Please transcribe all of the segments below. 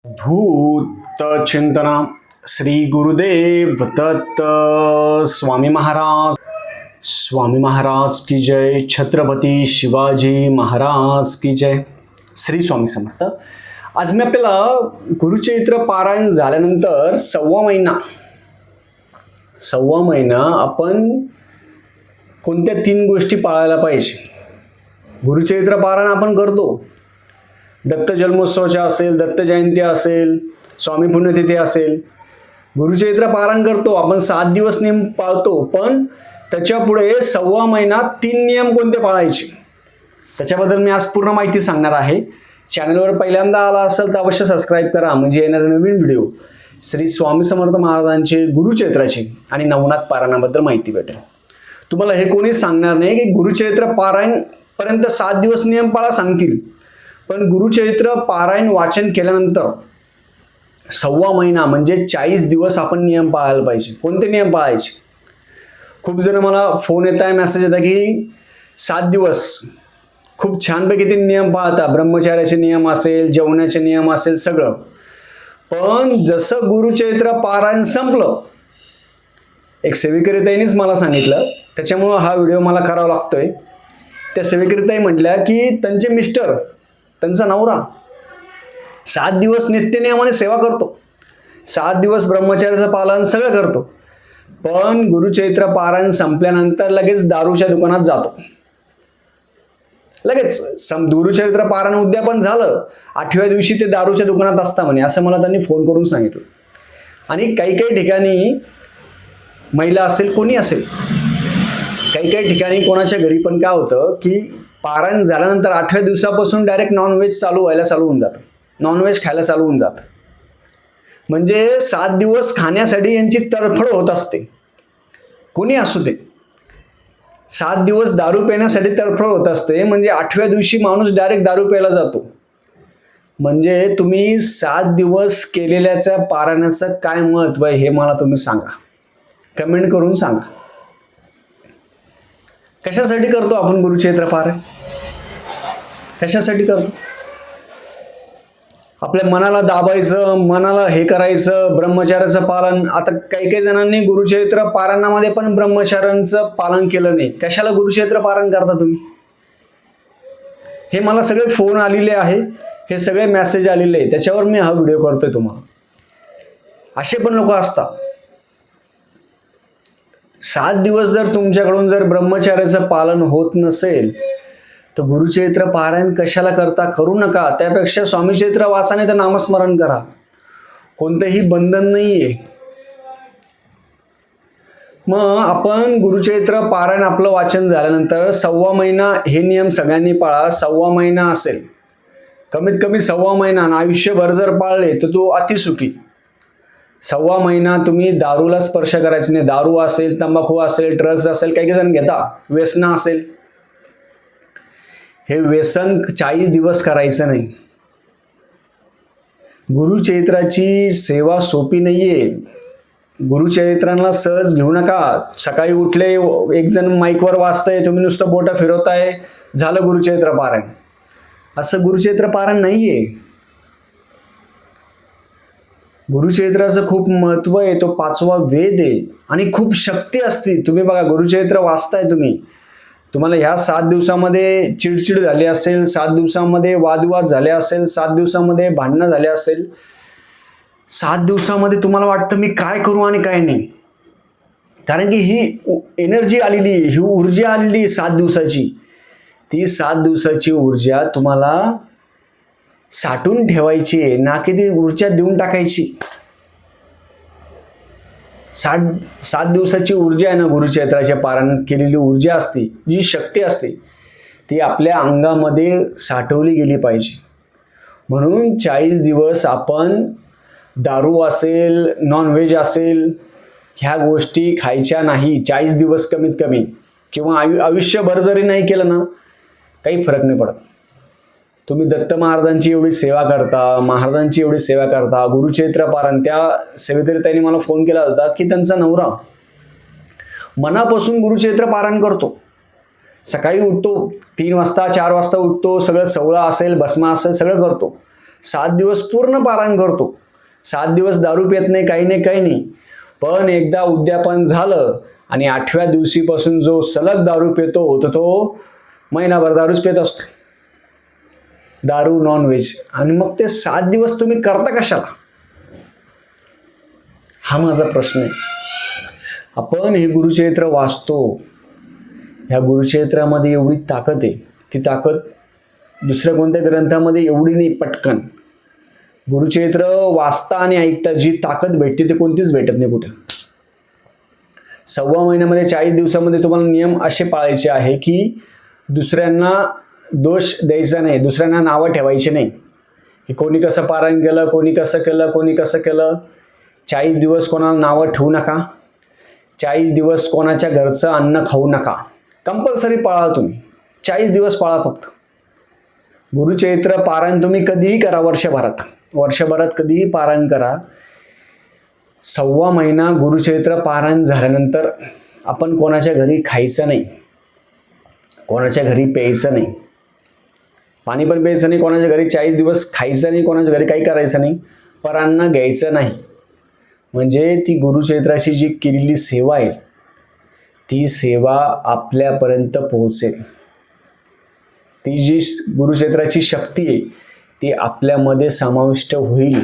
धूत चिंतना श्री गुरुदेव दत्त स्वामी महाराज की जय। छत्रपती शिवाजी महाराज की जय। श्री स्वामी समर्थ। आज मी आपल्याला गुरुचरित्र पारायण झाल्यानंतर सव्वा महिना आपण कोणत्या 3 गोष्टी पाळायला पाहिजे। गुरुचरित्र पारायण आपण करतो, दत्त जन्मोत्सवाच्या असेल, दत्त जयंती असेल, स्वामी पुण्यतिथी असेल, गुरुचरित्र पारायण करतो आपण, 7 दिवस नियम पाळतो, पण त्याच्या पुढे सव्वा महिना 3 नियम कोणते पाळायचे त्याच्याबद्दल मी आज पूर्ण माहिती सांगणार आहे। चॅनलवर पहिल्यांदा आला असेल तर अवश्य सबस्क्राईब करा, म्हणजे येणारे नवीन व्हिडिओ श्री स्वामी समर्थ महाराजांचे गुरुचरित्राची आणि नवनाथ पारायणाबद्दल माहिती भेटेल। तुम्हाला हे कोणी सांगणार नाही की गुरुचरित्र पारायण पर्यंत 7 दिवस नियम पाळा सांगतील, पण गुरुचरित्र पारायण वाचन केल्यानंतर सव्वा महिना म्हणजे 40 दिवस आपण नियम पाळायला पाहिजे। कोणते नियम पाळायचे? खूप जण मला फोन येत आहे, मेसेज येतात की 7 दिवस खूप छानपैकी ते नियम पाळता, ब्रह्मचार्याचे नियम असेल, जेवणाचे नियम असेल, सगळं। पण जसं गुरुचरित्र पारायण संपलं, एक सेविकाताईंनीच मला सांगितलं, त्याच्यामुळं हा व्हिडिओ मला करावा लागतोय। त्या सेविकाताई म्हटल्या की त्यांचे मिस्टर, त्यांचा नवरा 7 दिवस नित्यनियमाने सेवा करतो, 7 दिवस ब्रह्मचार्याचं पालन सगळं करतो, पण गुरुचरित्र पारायण संपल्यानंतर लगेच दारूच्या दुकानात जातो। लगेच गुरुचरित्र पारायण उद्यापन झालं, 8व्या दिवशी ते दारूच्या दुकानात असता म्हणे, असं मला त्यांनी फोन करून सांगितलं। आणि काही ठिकाणी महिला असेल, कोणी असेल, काही ठिकाणी कोणाच्या घरी पण काय होतं की पारायण झाल्यानंतर 8व्या दिवसापासून डायरेक्ट नॉनव्हेज चालू होऊन जातं, नॉनव्हेज खायला चालू होऊन जातं। म्हणजे 7 दिवस खाण्यासाठी यांची तडफड होत असते, कोणी असू दे। 7 दिवस दारू पिण्यासाठी तडफड होत असते, म्हणजे 8व्या दिवशी माणूस डायरेक्ट दारू प्यायला जातो। म्हणजे तुम्ही 7 दिवस केलेल्याच्या पारायणाचं काय महत्व आहे हे मला तुम्ही सांगा, कमेंट करून सांगा। कशासाठी करतो आपण गुरुचरित्र पारायण? कशासाठी करतो? आपल्या मनाला दाबायचं, मनाला हे करायचं, ब्रह्मचार्याचं पालन। आता काही जणांनी गुरुचरित्र पारायणामध्ये पण ब्रह्मचार्यांचं पालन केलं नाही। कशाला गुरुचरित्र पारायण करता तुम्ही? हे मला सगळे फोन आलेले आहे, हे सगळे मेसेज आलेले आहे, त्याच्यावर मी हा व्हिडिओ करतोय तुम्हाला। असे पण लोक असतात। 7 दिवस जर तुमच्याकडून जर ब्रह्मचार्याचं पालन होत नसेल तर गुरुचरित्र पारायण कशाला करता? करू नका। त्यापेक्षा स्वामीचरित्र वाचा, नाही तर नामस्मरण करा, कोणतेही बंधन नाहीये। मग आपण गुरुचरित्र पारायण आपलं वाचन झाल्यानंतर सव्वा महिना हे नियम सगळ्यांनी पाळा। सव्वा महिना असेल, कमीत कमी सव्वा महिना, आयुष्यभर जर पाळले तर तो अतिसुखी। सव्वा महिना तुम्ही दारूला स्पर्श करायचं नाही। दारू असेल, तंबाखू असेल, ड्रग्ज असेल, काही जण घेता, व्यसन असेल, हे व्यसन 40 दिवस करायचं नाही। गुरुचरित्राची सेवा सोपी नाहीये, गुरुचरित्रांना सहज घेऊ नका। सकाळी उठले, एक जण माईकवर वाचतंय, तुम्ही नुसतं बोटं फिरवताय, झालं गुरुचरित्र पारायण। असं गुरुचरित्र पारायण नाहीये। गुरुचरित्राचं खूप महत्व आहे, तो 5वा वेद आहे आणि खूप शक्ती असते। तुम्ही बघा, गुरुचरित्र वाचताय तुम्हाला ह्या 7 दिवसामध्ये चिडचिड झाली असेल, 7 दिवसामध्ये वादविवाद झाले असेल, 7 दिवसामध्ये भांडणं झाले असेल, 7 दिवसामध्ये तुम्हाला वाटतं मी काय करू आणि काय नाही, कारण की ही एनर्जी आलेली, ही ऊर्जा आलेली 7 दिवसाची। ती 7 दिवसाची ऊर्जा तुम्हाला साठवून ठेवायची आहे, ना की ती ऊर्जा देऊन टाकायची। 7 दिवसाची ऊर्जा आहे ना, गुरुचरित्राच्या पारायण केलेली ऊर्जा असते, जी शक्ती असते, ती आपल्या अंगामध्ये साठवली गेली पाहिजे। म्हणून 40 दिवस आपण दारू असेल, नॉनव्हेज असेल, ह्या गोष्टी खायच्या नाही। 40 दिवस कमीत कमी, किंवा आयुष्यभर जरी नाही केलं ना, काही फरक नाही पडत। तुम्ही दत्त महाराजांची एवढी सेवा करता, महाराजांची एवढी सेवा करता, गुरुचरित्र पारायण। त्या सेवेकरीताईंनी मला फोन केला होता की त्यांचा नवरा मनापासून गुरुचरित्र पारायण करतो, सकाळी उठतो 3 वाजता, 4 वाजता उठतो, सगळं सवळा असेल, भस्मा असेल, सगळं करतो, 7 दिवस पूर्ण पारायण करतो, 7 दिवस दारू पित नाही, काही नाही काही नाही. पण एकदा उद्यापन झालं आणि 8व्या दिवशीपासून जो सलग दारू पितो तो महिनाभर दारूच पित असतो, दारू नॉनव्हेज. आणि मग ते 7 दिवस तुम्ही करता कशाला, हा माझा प्रश्न आहे. आपण हे गुरुचरित्र वाचतो, ह्या गुरुचरित्रामध्ये एवढी ताकद आहे, ती ताकद दुसऱ्या कोणत्या ग्रंथामध्ये एवढी नाही. पटकन गुरुचरित्र वाचता आणि ऐकता जी ताकद भेटते ते कोणतीच भेटत नाही कुठे. 1.25 महिन्यामध्ये 40 दिवसामध्ये तुम्हाला नियम असे पाळायचे आहे की दुसऱ्यांना दोष द्यायचा नाही, दुसऱ्यांना नावं ठेवायची नाही, की कोणी कसं पारायण केलं, कोणी कसं केलं, कोणी कसं केलं. 40 दिवस कोणाला नावं ठेवू नका, 40 दिवस कोणाच्या घरचं अन्न खाऊ नका. कंपल्सरी पाळा तुम्ही, 40 दिवस पाळा फक्त. गुरुचरित्र पारायण तुम्ही कधीही करा, वर्षभरात कधीही पारायण करा. 1.25 महिना गुरुचरित्र पारायण झाल्यानंतर आपण कोणाच्या घरी खायचं नाही, कोणाच्या घरी प्यायचं नाही, पाणी पण प्यायचं नाही, कोणाच्या घरी 40 दिवस खायचं नाही, कोणाच्या घरी काही करायचं नाही, परांना घ्यायचं नाही. म्हणजे ती गुरुचरित्राची जी केलेली सेवा आहे ती सेवा आपल्यापर्यंत पोहोचेल. ती जी गुरुचरित्राची शक्ती आहे ती आपल्यामध्ये समाविष्ट होईल.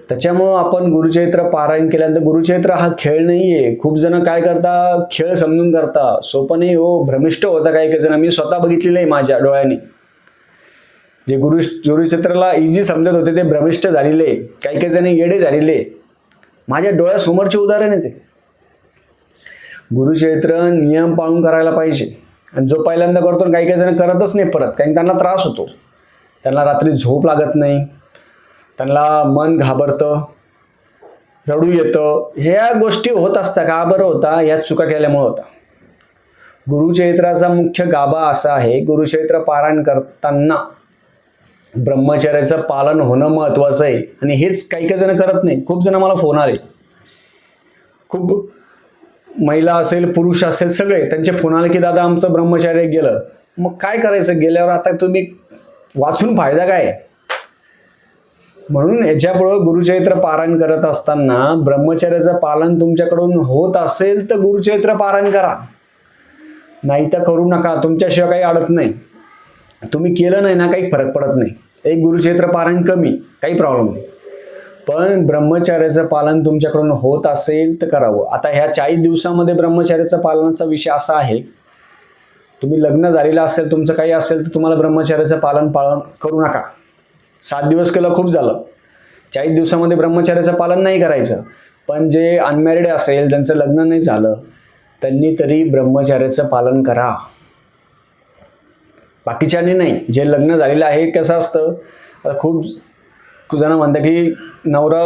त्याच्यामुळं आपण गुरुचरित्र पारायण केल्यानंतर, गुरुचरित्र हा खेळ नाही आहे. खूप जण काय करता, खेळ समजून करता, सोपं नाही हो, भ्रमिष्ट होता काही काही जण. मी स्वतः बघितलेलं आहे माझ्या डोळ्याने. जे गुरुचरित्राला इझी समजत होते ते भ्रमिष्ट झालेले, काही काही जण येडे झालेले, माझ्या डोळ्यासमोरचे उदाहरण आहे ते. गुरुचरित्र नियम पाळून करायला पाहिजे. आणि जो पहिल्यांदा करतो काही काही जण करतच नाही परत, कारण त्यांना त्रास होतो, त्यांना रात्री झोप लागत नाही, त्यांना मन घाबरतं, रडू येतं. ह्या गोष्टी होत असतात. का बरं होता, ह्या चुका केल्यामुळे होता. गुरुचरित्राचा मुख्य गाभा असा आहे, गुरुचरित्र पारायण करताना ब्रह्मचर्याचं पालन होणं महत्वाचं आहे. आणि हेच काही काही जण करत नाही. खूप जण मला फोन आले, खूप महिला असेल पुरुष असेल सगळे, त्यांचे फोन आले की दादा आमचं ब्रह्मचर्य गेलं. मग काय करायचं, गेल्यावर आता तुम्ही वाचून फायदा काय. म्हणून याच्यापुढं गुरुचरित्र पारायण करत असताना ब्रह्मचर्याचं पालन तुमच्याकडून होत असेल तर गुरुचरित्र पारायण करा, नाही तर करू नका. तुमच्याशिवाय काही अडत नाही. तुम्ही केलं नाही ना काही फरक पडत नाही. एक गुरुचरित्र पारायण कमी, काही प्रॉब्लेम नाही. पण ब्रह्मचर्याचं पालन तुमच्याकडून होत असेल तर करावं. आता ह्या 40 दिवसामध्ये ब्रह्मचर्याचं पालनाचा विषय असा आहे, तुम्ही लग्न झालेलं असेल, तुमचं काही असेल तर तुम्हाला ब्रह्मचर्याचं पालन करू नका. 7 दिवस केलं खूप झालं, 40 दिवसामध्ये ब्रह्मचर्याचं पालन नाही करायचं. पण जे अनमॅरिड असेल, ज्यांचं लग्न नाही झालं, त्यांनी तरी ब्रह्मचर्याचं पालन करा, बाकीच्यांनी नाही. जे लग्न झालेलं आहे, कसं असतं, खूप जण म्हणतात की नवरा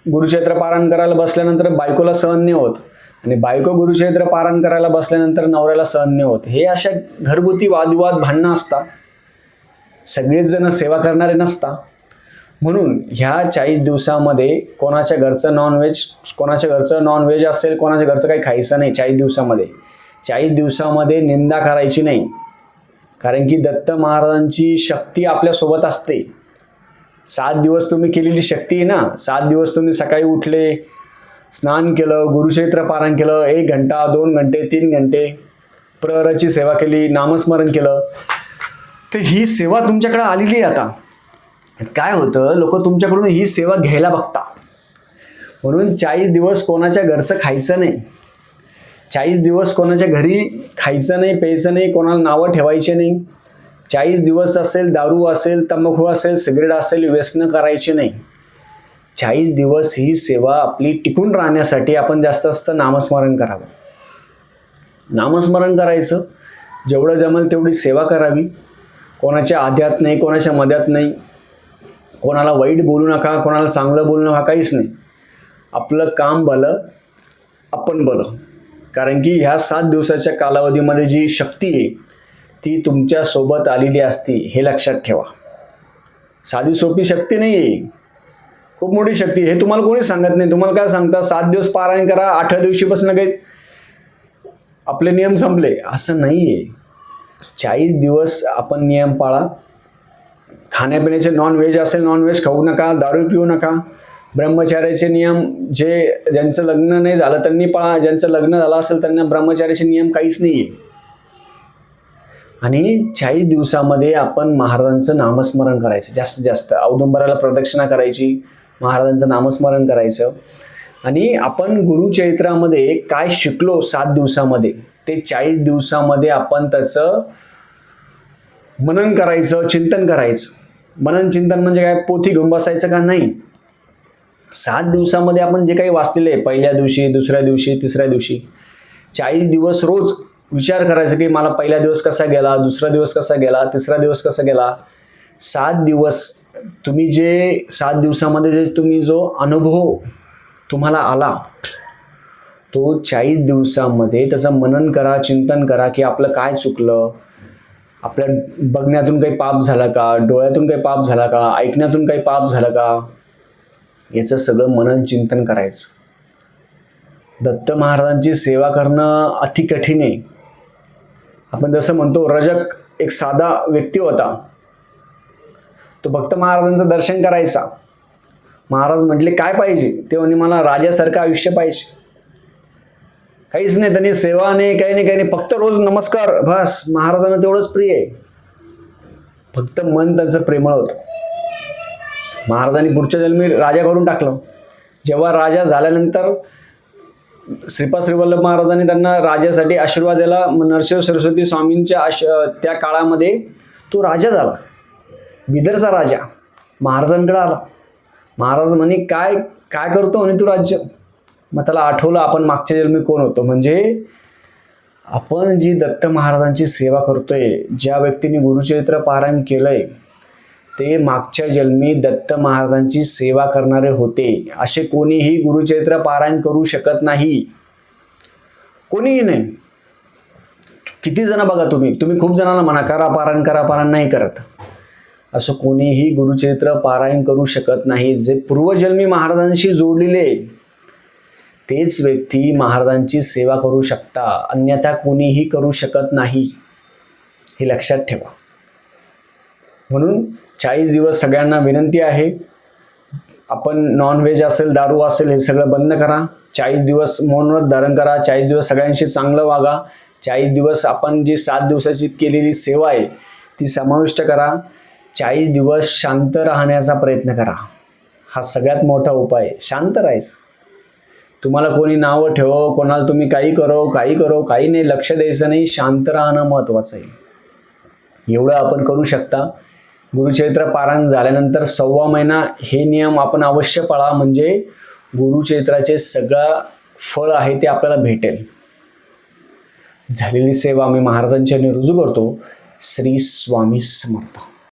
गुरुचरित्र पारायण करायला बसल्यानंतर बायकोला सहन नाही होत, आणि बायको गुरुचरित्र पारायण करायला बसल्यानंतर नवऱ्याला सहन नाही होत. हे अशा घरगुती वादविवाद, भांडणं असतात. सगळेच जण सेवा करणारे नसतात. म्हणून ह्या 40 दिवसामध्ये कोणाच्या घरचं नॉनव्हेज असेल, कोणाच्या घरचं काही खायचं नाही. 40 दिवसामध्ये निंदा करायची नाही, कारण की दत्त महाराजांची शक्ती आपल्यासोबत असते. 7 दिवस तुम्ही केलेली शक्ती आहे ना. 7 दिवस तुम्ही सकाळी उठले, स्नान केलं, गुरुचरित्र पारायण केलं, 1 घंटा, 2 घंटे, 3 घंटे प्रहराची सेवा केली, नामस्मरण केलं, तर ही सेवा तुमच्याकडे आलेली आहे. आता काय होतं, लोक तुमच्याकडून ही सेवा घ्यायला बघता. म्हणून 40 दिवस कोणाच्या घरचं खायचं नाही, 40 दिवस कोणाच्या घरी खायचं नाही, प्यायचं नाही, कोणाला नावं ठेवायचे नाही. 40 दिवस असेल, दारू असेल, तंबाखू असेल, सिगरेट असेल, व्यसन करायचे नाही. 40 दिवस ही सेवा आपली टिकून राहण्यासाठी आपण जास्त नामस्मरण करावं. नामस्मरण करायचं, जेवढं जमेल तेवढी सेवा करावी. कोणाच्या आध्यात नाही, कोणाच्या मध्यात नाही, कोणाला वाईट बोलू नका, कोणाला चांगलं बोलू नका, काहीच नाही. आपलं काम भलं, आपण भलं. कारण की ह्या 7 दिवसाच्या कालावधीमध्ये जी शक्ती आहे ती तुमच्या सोबत आलेली असते, हे लक्षात ठेवा. साधी सोपी शक्ती नाही आहे, खूप मोठी शक्ती. हे तुम्हाला कोणी सांगत नाही. तुम्हाला काय सांगता, 7 दिवस पारायण करा, 8व्या दिवशीपासून काही आपले नियम संपले, असं नाही आहे. 40 दिवस आपण नियम पाळा. खाण्यापिण्याचे नॉनव्हेज असेल नॉनव्हेज खाऊ नका, दारू पिऊ नका. ब्रह्मचार्याचे नियम ज्यांचं लग्न नाही झालं त्यांनी पाळा, ज्यांचं लग्न झालं असेल त्यांना ब्रह्मचार्याचे नियम काहीच नाही आहे. आणि 40 दिवसामध्ये आपण महाराजांचं नामस्मरण करायचं, जास्तीत जास्त औदुंबराला प्रदक्षिणा करायची, महाराजांचं नामस्मरण करायचं. आणि आपण गुरुचरित्रामध्ये काय शिकलो 7 दिवसामध्ये ते 40 दिवसामध्ये आपण त्याचं मनन करायचं, चिंतन करायचं. मनन चिंतन म्हणजे काय, पोथी घेऊन बसायचं का नाही. 7 दिवसामध्ये आपण जे काही वाचलेलं आहे, पहिल्या दिवशी, दुसऱ्या दिवशी, तिसऱ्या दिवशी, 40 दिवस रोज विचार करायचा की मला पहिला दिवस कसा गेला, दुसरा दिवस कसा गेला, तिसरा दिवस कसा गेला. 7 दिवस तुम्ही जे 7 दिवसामध्ये जे तुम्ही जो अनुभव तुम्हाला आला तो 40 दिवसामध्ये त्याचं मनन करा, चिंतन करा की आपलं काय चुकलं, आपल्या बघण्यातून काही पाप झाला का, डोळ्यातून काही पाप झाला का, ऐकण्यातून काही पाप झालं का, याचं सगळं मनन चिंतन करायचं. दत्त महाराजांची सेवा करणं अति कठीण आहे. आपण जसं म्हणतो रजक एक साधा व्यक्ती होता, तो भक्त महाराजांचं दर्शन करायचा. महाराज म्हटले काय पाहिजे, ते म्हणे मला राजासारखं आयुष्य पाहिजे. काहीच नाही, त्यांनी सेवा नाही, काही नाही, फक्त रोज नमस्कार, बस. महाराजांना तेवढंच प्रिय आहे, फक्त मन त्यांचं प्रेमळ होतं. महाराजांनी पुढच्या जन्मी राजा करून टाकलं. जेव्हा राजा झाल्यानंतर श्रीपाद श्रीवल्लभ महाराजांनी त्यांना राजासाठी आशीर्वाद दिला. नरसिंह सरस्वती स्वामींच्या त्या काळामध्ये तो राजा झाला, बिदरचा राजा. महाराजांकडे आला. महाराज म्हणे काय काय करतो म्हणे तू राज्य. मग त्याला आठवलं आपण मागच्या जन्मी कोण होतो. म्हणजे आपण जी दत्त महाराजांची सेवा करतोय, ज्या व्यक्तीने गुरुचरित्र पारायण केलंय ते मागच्या जन्मी दत्त महाराजांची सेवा करणारे होते. असे कोणीही गुरुचरित्र पारायण करू शकत नाही, कोणीही नाही. किती जण बघा, तुम्ही खूप जणांना म्हणा करा पारायण, नाही करत. असं कोणीही गुरुचरित्र पारायण करू शकत नाही. जे पूर्वजन्मी महाराजांशी जोडलेले तेच व्यक्ती महाराजांची सेवा करू शकता, अन्यथा कोणीही करू शकत नाही, हे लक्षात ठेवा. म्हणून 40 दिवस सगळ्यांना विनंती आहे, आपण नॉनव्हेज असेल, दारू असेल, हे सगळं बंद करा. 40 दिवस मौनव्रत धारण करा. 40 दिवस सगळ्यांशी चांगलं वागा. 40 दिवस आपण जी 7 दिवसाची केलेली सेवा आहे ती समाविष्ट करा. 40 दिवस शांत राहण्याचा प्रयत्न करा. हा सगळ्यात मोठा उपाय आहे, शांत राहायचं. तुम्हाला कोणी नावं ठेवो, कोणाला तुम्ही काही करो, काही नाही, लक्ष द्यायचं नाही, शांत राहणं महत्त्वाचं आहे. एवढं आपण करू शकता. गुरुचरित्र पारायण झाल्यानंतर 1.25 महिना हे नियम आपण अवश्य पाळा, म्हणजे गुरुचरित्राचे सगळं फळ आहे ते आपल्याला भेटेल. झालेली सेवा मी महाराजांच्या रुजू करतो. श्री स्वामी समर्थ.